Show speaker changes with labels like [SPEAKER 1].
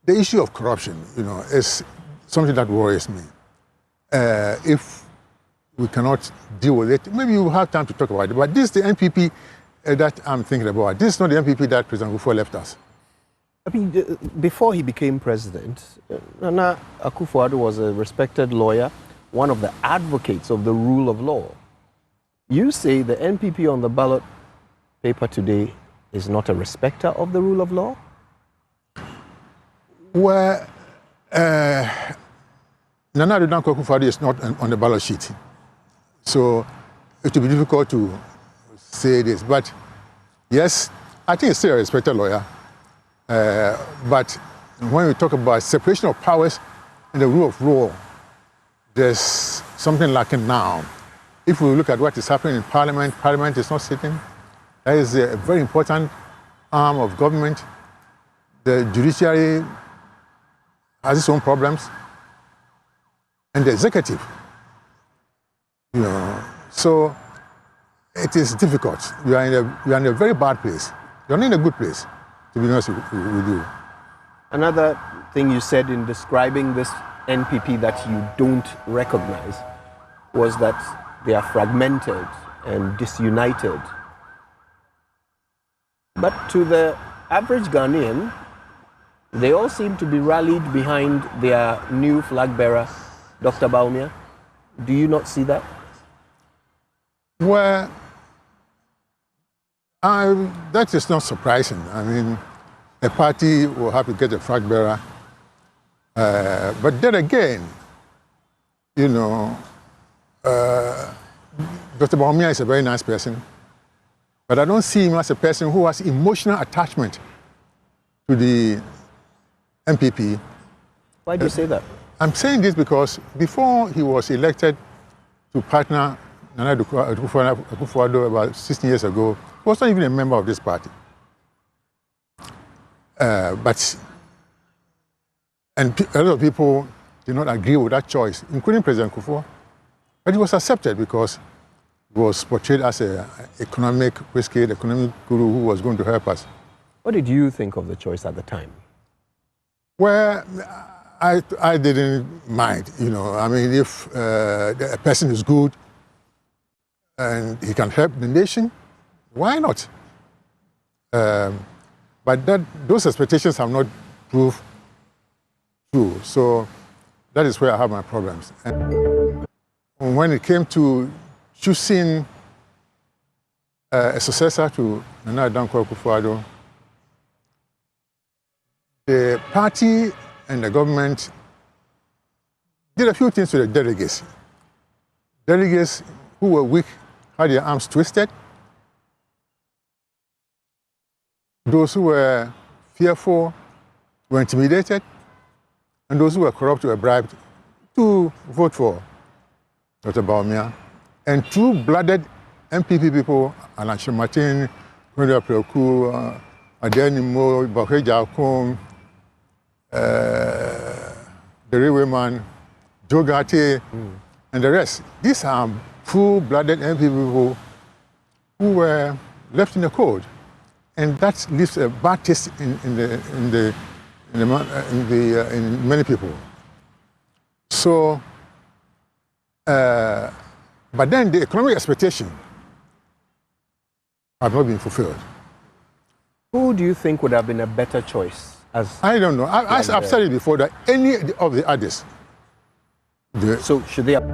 [SPEAKER 1] The issue of corruption, is something that worries me. If we cannot deal with it, maybe we'll have time to talk about it. But this is the NPP that I'm thinking about. This is not the NPP that President Akufo left us.
[SPEAKER 2] I mean, before he became president, Nana Akufo-Addo was a respected lawyer, one of the advocates of the rule of law. You say the NPP on the ballot paper today is not a respecter of the rule of law?
[SPEAKER 1] Well, Nana Akufo-Addo is not on the ballot sheet. So it will be difficult to say this. But yes, I think he's still a respected lawyer. But when we talk about separation of powers and the rule of law, there's something lacking now. If we look at what is happening in Parliament, Parliament is not sitting. That is a very important arm of government. The judiciary has its own problems. And the executive, So it is difficult. We are in a very bad place. You're not in a good place, to be honest with you.
[SPEAKER 2] Another thing you said in describing this NPP that you don't recognize was that they are fragmented and disunited. But to the average Ghanaian, they all seem to be rallied behind their new flag bearer, Dr. Bawumia. Do you not see that?
[SPEAKER 1] Well, that is not surprising. I mean, a party will have to get a flag bearer. But then again, Dr. Bawumia is a very nice person. But I don't see him as a person who has emotional attachment to the MPP.
[SPEAKER 2] Why do you say that?
[SPEAKER 1] I'm saying this because before he was elected to partner Nana Akufo-Addo about 16 years ago, he was not even a member of this party. But a lot of people did not agree with that choice, including President Akufo. But it was accepted because he was portrayed as an economic guru who was going to help us.
[SPEAKER 2] What did you think of the choice at the time?
[SPEAKER 1] Well, I didn't mind, I mean, if a person is good and he can help the nation, why not? But those expectations have not proved true. So that is where I have my problems. And when it came to choosing a successor to Nana Akufo-Addo, the party and the government did a few things to the delegates. Delegates who were weak had their arms twisted. Those who were fearful were intimidated. And those who were corrupt were bribed to vote for Dr. Bawumia. And true-blooded MPP people, Alan Martin, Gwenda Preoku, Adenimo, Bakwe Jakom, the Railwayman, Joe Gatti, and the rest. These are full-blooded MP people who were left in the cold, and that leaves a bad taste in many people. So, but then the economic expectation have not been fulfilled.
[SPEAKER 2] Who do you think would have been a better choice?
[SPEAKER 1] I don't know. I've said it before that any of the others.
[SPEAKER 2] So should they have